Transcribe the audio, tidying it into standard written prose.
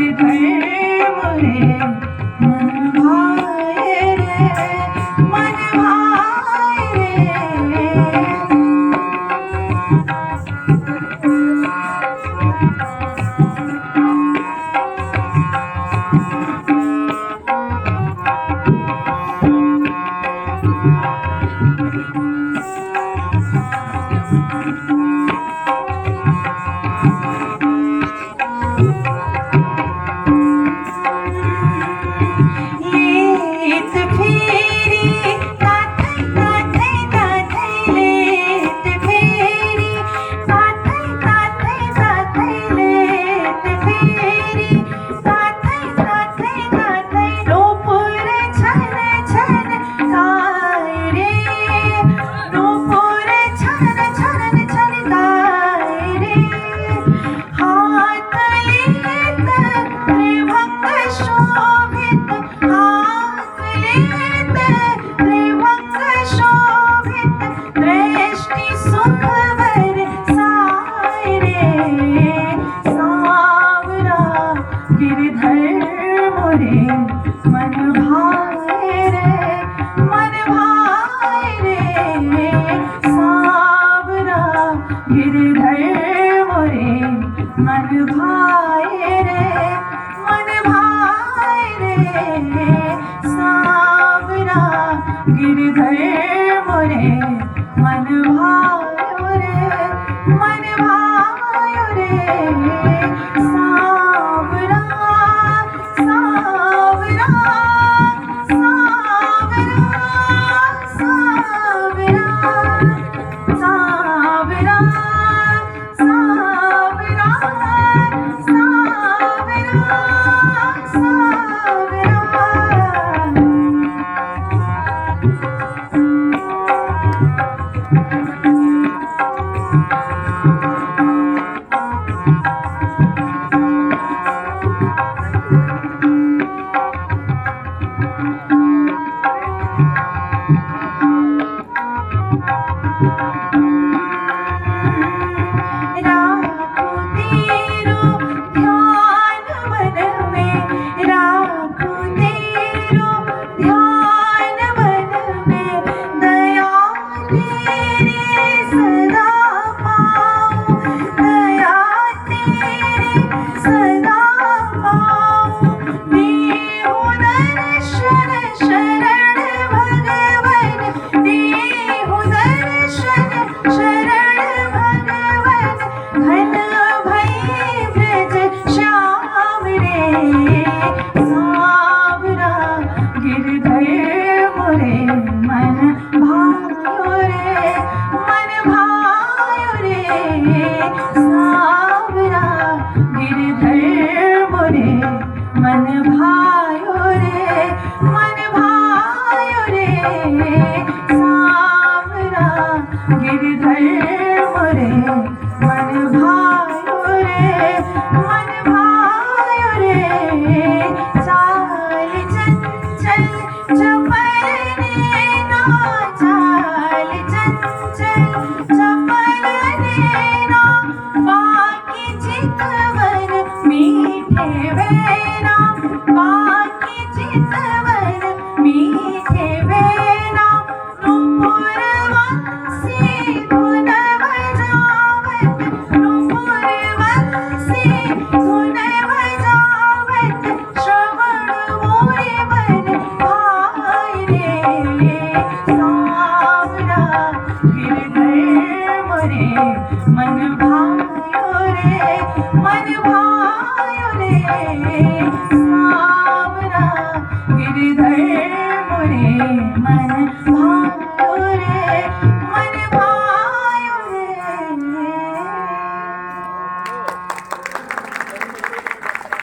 गिरधर मोरे मन भाए रे, मन भाए रे। गिरधर मोरे मन भाए रे, मन भाए रे। सावरा गिरधर मोरे मन भायो रे, मन भायो रे। सावरा सावरा सावरा सावरा सावरा मन भायो रे, मन भायो रे। सावरा गिरधर मोरे मन भायो रे, मन भायो रे। चाल चंचल चपल नैना, चाल चंचल चपल नैना, बाकी चितवन मीठे बैना, बाकी चित